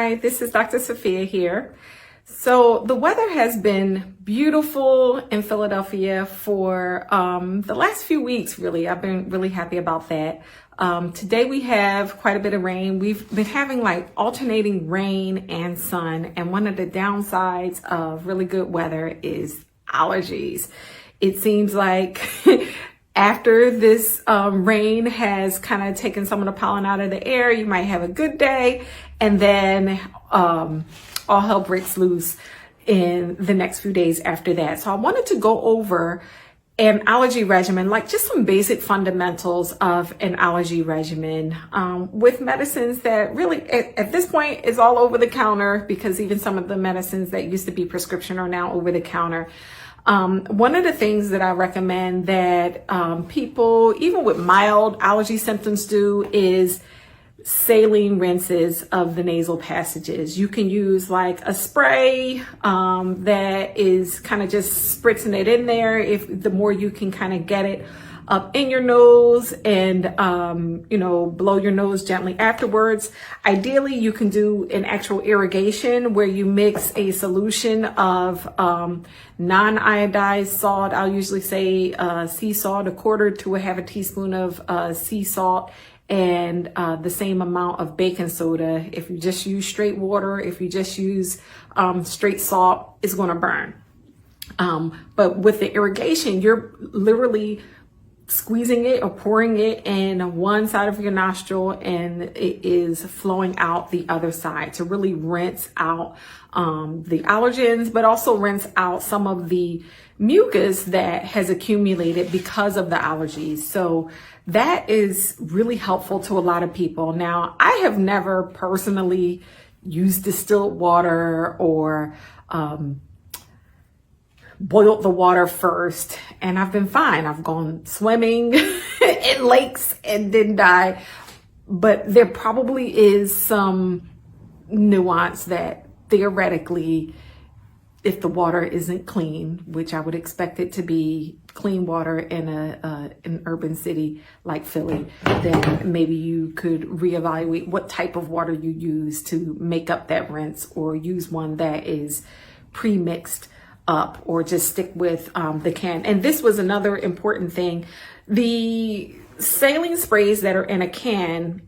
Hi, this is Dr. Safiyya here. So the weather has been beautiful in Philadelphia for the last few weeks, really. I've been really happy about that. Today we have quite a bit of rain. We've been having like alternating rain and sun. And one of the downsides of really good weather is allergies. It seems like after this rain has kind of taken some of the pollen out of the air, you might have a good day, and then all hell breaks loose in the next few days after that. So I wanted to go over an allergy regimen, like just some basic fundamentals of an allergy regimen with medicines that really at this point is all over the counter, because even some of the medicines that used to be prescription are now over the counter. One of the things that I recommend that people, even with mild allergy symptoms, do is saline rinses of the nasal passages. You can use like a spray that is kind of just spritzing it in there. If the more you can kind of get it up in your nose and, blow your nose gently afterwards. Ideally, you can do an actual irrigation where you mix a solution of non-iodized salt. I'll usually say sea salt, a quarter to a half a teaspoon of sea salt, and the same amount of baking soda. If you just use straight water, if you just use straight salt, it's going to burn. But with the irrigation, you're literally squeezing it or pouring it in one side of your nostril, and it is flowing out the other side to really rinse out the allergens, but also rinse out some of the mucus that has accumulated because of the allergies. So that is really helpful to a lot of people. Now, I have never personally used distilled water or boiled the water first, and I've been fine. I've gone swimming in lakes and didn't die. But there probably is some nuance that theoretically, if the water isn't clean, which I would expect it to be clean water in an urban city like Philly, then maybe you could reevaluate what type of water you use to make up that rinse, or use one that is pre-mixed up, or just stick with the can. And this was another important thing. The saline sprays that are in a can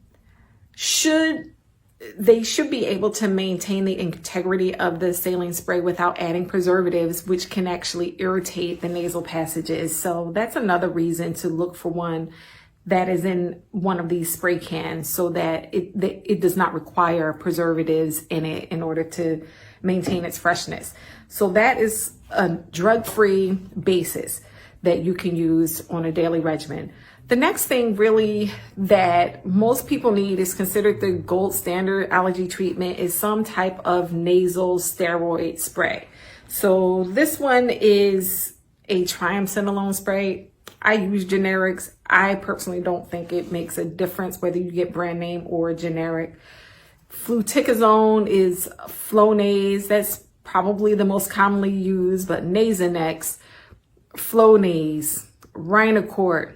should be able to maintain the integrity of the saline spray without adding preservatives, which can actually irritate the nasal passages. So that's another reason to look for one that is in one of these spray cans, so that it does not require preservatives in it in order to maintain its freshness. So that is a drug-free basis that you can use on a daily regimen. The next thing really that most people need is considered the gold standard allergy treatment is some type of nasal steroid spray. So this one is a triamcinolone spray. I use generics. I personally don't think it makes a difference whether you get brand name or generic. Fluticasone is Flonase. That's probably the most commonly used, but Nasonex, Flonase, Rhinocort,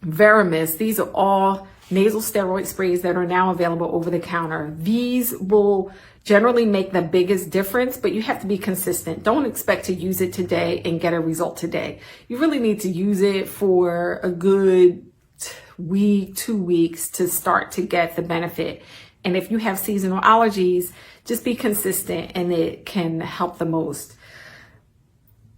Veramis, these are all nasal steroid sprays that are now available over the counter. These will generally make the biggest difference, but you have to be consistent. Don't expect to use it today and get a result today. You really need to use it for a good week, 2 weeks to start to get the benefit. And if you have seasonal allergies, just be consistent and it can help the most.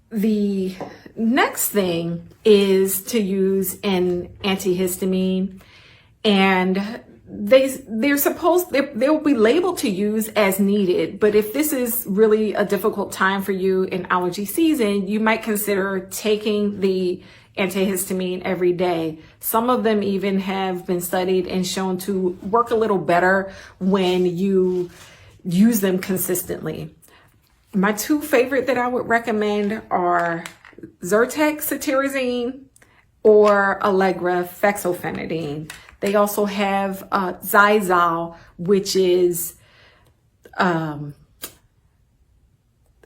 The next thing is to use an antihistamine, and they'll be labeled to use as needed. But if this is really a difficult time for you in allergy season, you might consider taking the antihistamine every day. Some of them even have been studied and shown to work a little better when you use them consistently. My two favorite that I would recommend are Zyrtec cetirizine or Allegra fexofenadine. They also have Zizal, which is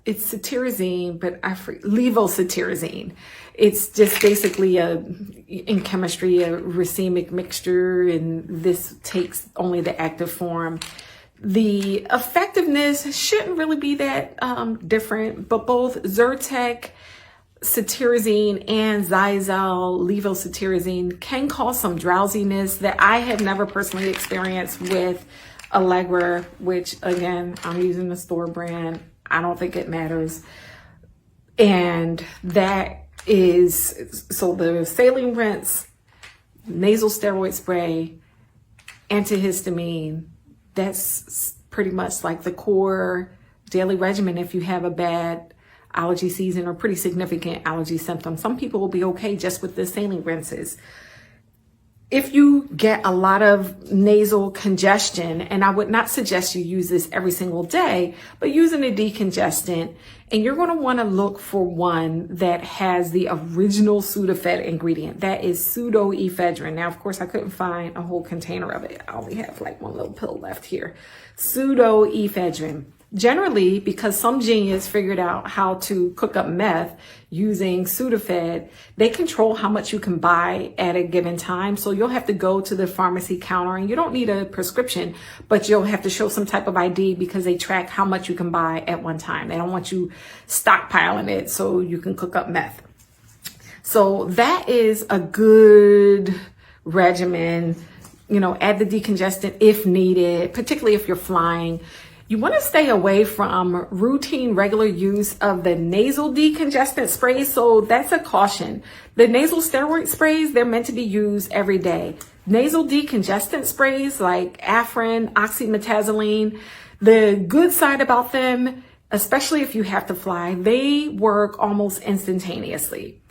it's cetirizine, but levocetirizine. It's just basically in chemistry, a racemic mixture, and this takes only the active form. The effectiveness shouldn't really be that different, but both Zyrtec, cetirizine, and Xyzal levocetirizine can cause some drowsiness that I have never personally experienced with Allegra, which again, I'm using the store brand. I don't think it matters. And that is, so the saline rinse, nasal steroid spray, antihistamine, that's pretty much like the core daily regimen if you have a bad allergy season or pretty significant allergy symptoms. Some people will be okay just with the saline rinses. If you get a lot of nasal congestion, and I would not suggest you use this every single day, but using a decongestant, and you're going to want to look for one that has the original Sudafed ingredient. That is pseudoephedrine. Now, of course, I couldn't find a whole container of it. I only have like one little pill left here. Pseudoephedrine. Generally, because some genius figured out how to cook up meth using Sudafed, they control how much you can buy at a given time. So you'll have to go to the pharmacy counter, and you don't need a prescription, but you'll have to show some type of ID because they track how much you can buy at one time. They don't want you stockpiling it so you can cook up meth. So that is a good regimen. You know, add the decongestant if needed, particularly if you're flying. You want to stay away from routine, regular use of the nasal decongestant sprays. So that's a caution. The nasal steroid sprays, they're meant to be used every day. Nasal decongestant sprays like Afrin, oxymetazolone, the good side about them, especially if you have to fly, they work almost instantaneously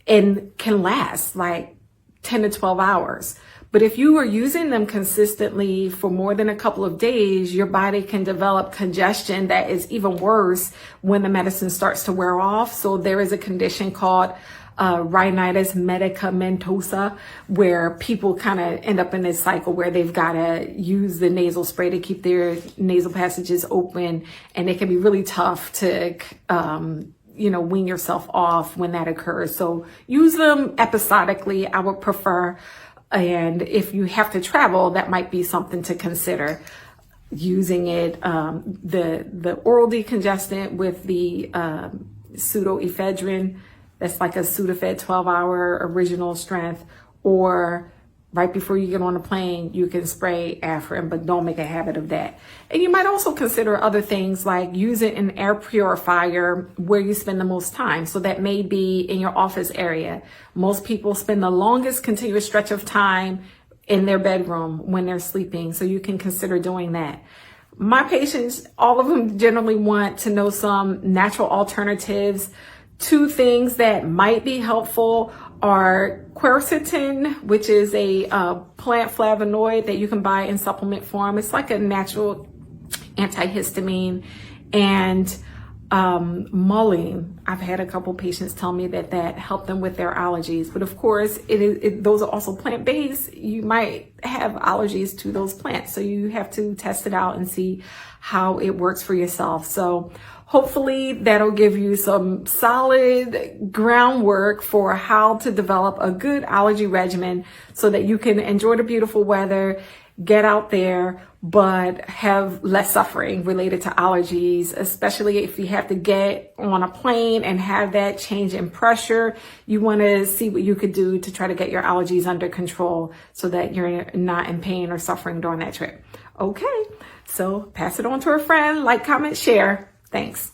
and can last like 10 to 12 hours. But if you are using them consistently for more than a couple of days, your body can develop congestion that is even worse when the medicine starts to wear off. So there is a condition called rhinitis medicamentosa, where people kind of end up in this cycle where they've got to use the nasal spray to keep their nasal passages open. And it can be really tough to wean yourself off when that occurs. So use them episodically, I would prefer. And if you have to travel, that might be something to consider. Using it, the oral decongestant with the pseudoephedrine, that's like a Sudafed 12-hour original strength, or right before you get on a plane, you can spray Afrin, but don't make a habit of that. And you might also consider other things like using an air purifier where you spend the most time. So that may be in your office area. Most people spend the longest continuous stretch of time in their bedroom when they're sleeping. So you can consider doing that. My patients, all of them generally want to know some natural alternatives. Two things that might be helpful are quercetin, which is a plant flavonoid that you can buy in supplement form. It's like a natural antihistamine. And mullein. I've had a couple patients tell me that helped them with their allergies. But of course, those are also plant-based. You might have allergies to those plants. So you have to test it out and see how it works for yourself. So hopefully that'll give you some solid groundwork for how to develop a good allergy regimen so that you can enjoy the beautiful weather, get out there, but have less suffering related to allergies, especially if you have to get on a plane and have that change in pressure. You want to see what you could do to try to get your allergies under control so that you're not in pain or suffering during that trip. Okay, so pass it on to a friend, like, comment, share. Thanks.